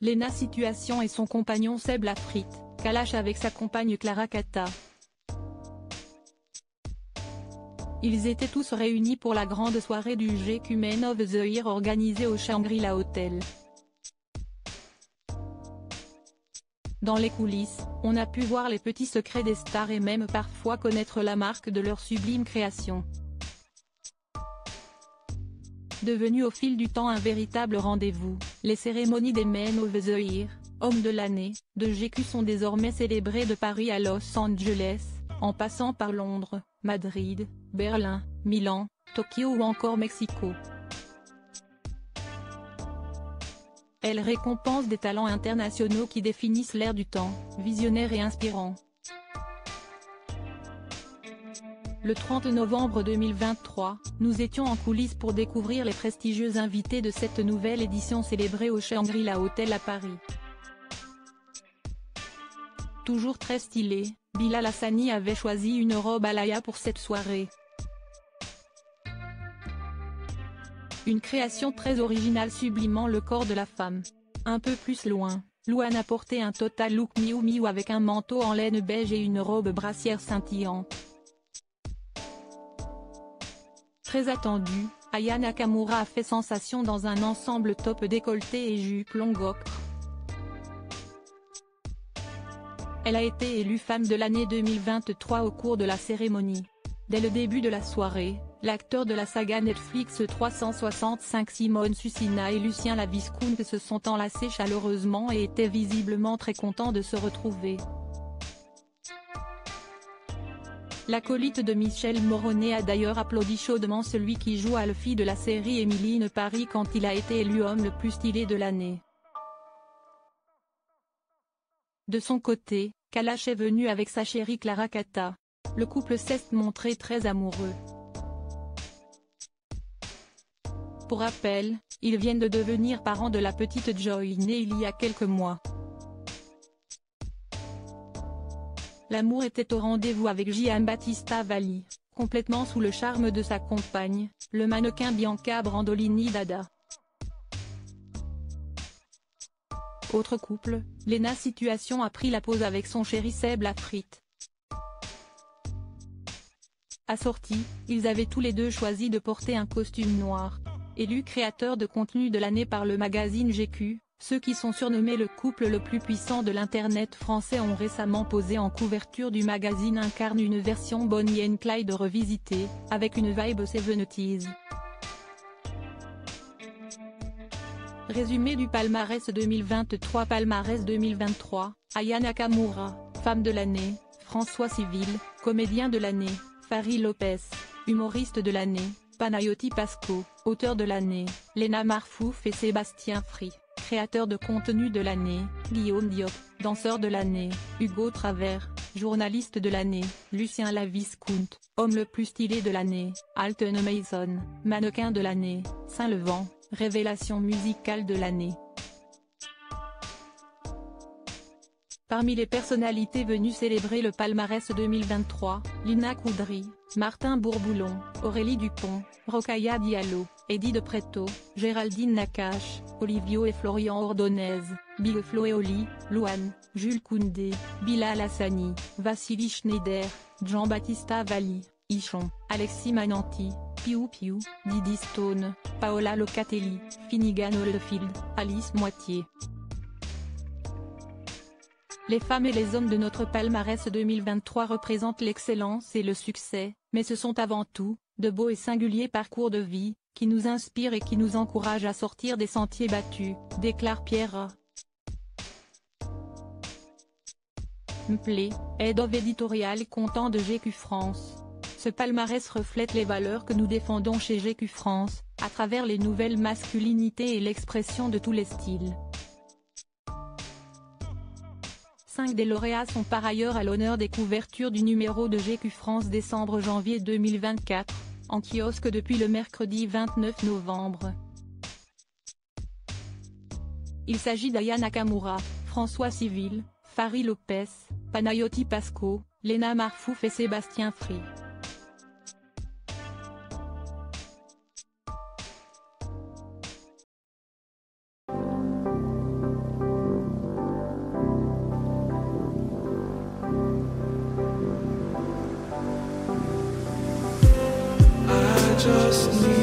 Lena Situation et son compagnon Seb Lafrite, Kalash avec sa compagne Clara Kata. Ils étaient tous réunis pour la grande soirée du GQ Men of the Year organisée au Shangri-La Hotel. Dans les coulisses, on a pu voir les petits secrets des stars et même parfois connaître la marque de leur sublime création. Devenu au fil du temps un véritable rendez-vous, les cérémonies des Men of the Year, hommes de l'année, de GQ sont désormais célébrées de Paris à Los Angeles, en passant par Londres, Madrid, Berlin, Milan, Tokyo ou encore Mexico. Elles récompensent des talents internationaux qui définissent l'ère du temps, visionnaires et inspirants. Le 30 novembre 2023, nous étions en coulisses pour découvrir les prestigieux invités de cette nouvelle édition célébrée au Shangri-La Hotel à Paris. Toujours très stylé, Bilal Hassani avait choisi une robe Alaya pour cette soirée. Une création très originale sublimant le corps de la femme. Un peu plus loin, Louane a porté un total look Miu Miu avec un manteau en laine beige et une robe brassière scintillante. Très attendue, Aya Nakamura a fait sensation dans un ensemble top décolleté et jupe longue ocre. Elle a été élue femme de l'année 2023 au cours de la cérémonie. Dès le début de la soirée, l'acteur de la saga Netflix 365 Simone Susina et Lucien Laviscount se sont enlacés chaleureusement et étaient visiblement très contents de se retrouver. L'acolyte de Michel Moroney a d'ailleurs applaudi chaudement celui qui joue Alfie de la série Emily in Paris quand il a été élu homme le plus stylé de l'année. De son côté, Kalash est venu avec sa chérie Clara Kata. Le couple s'est montré très amoureux. Pour rappel, ils viennent de devenir parents de la petite Joy née il y a quelques mois. L'amour était au rendez-vous avec Giambattista Valli, complètement sous le charme de sa compagne, le mannequin Bianca Brandolini Dada. Autre couple, Lena Situation a pris la pose avec son chéri Seb Lafrite. Assortis, ils avaient tous les deux choisi de porter un costume noir. Élu créateur de contenu de l'année par le magazine GQ, ceux qui sont surnommés le couple le plus puissant de l'internet français ont récemment posé en couverture du magazine incarnent une version Bonnie and Clyde revisitée, avec une vibe 70s. Résumé du palmarès 2023. Palmarès 2023, Aya Nakamura, femme de l'année, François Civil, comédien de l'année, Fari Lopez, humoriste de l'année, Panayoti Pasco, auteur de l'année, Lena Marfouf et Sébastien Free, créateur de contenu de l'année, Guillaume Diop, danseur de l'année, Hugo Travers, journaliste de l'année, Lucien Laviscount, homme le plus stylé de l'année, Alton Mason, mannequin de l'année, Saint-Levant, révélation musicale de l'année. Parmi les personnalités venues célébrer le palmarès 2023, Lina Coudry, Martin Bourboulon, Aurélie Dupont, Rokhaya Diallo, Eddie De Pretto, Géraldine Nakache, Olivio et Florian Ordonez, Big Flo et Oli, Louane, Jules Koundé, Bilal Hassani, Vassili Schneider, Giambattista Valli, Ichon, Alexis Mananti, Piu Piu, Didi Stone, Paola Locatelli, Finnegan Oldfield, Alice Moitié. Les femmes et les hommes de notre palmarès 2023 représentent l'excellence et le succès, mais ce sont avant tout, de beaux et singuliers parcours de vie, qui nous inspirent et qui nous encouragent à sortir des sentiers battus, déclare Pierre Mplé, Head of Editorial Content de GQ France. Ce palmarès reflète les valeurs que nous défendons chez GQ France, à travers les nouvelles masculinités et l'expression de tous les styles. 5 des lauréats sont par ailleurs à l'honneur des couvertures du numéro de GQ France décembre-janvier 2024, en kiosque depuis le mercredi 29 novembre. Il s'agit d'Aya Nakamura, François Civil, Fari Lopez, Panayoti Pasco, Lena Marfouf et Sébastien Free. just me.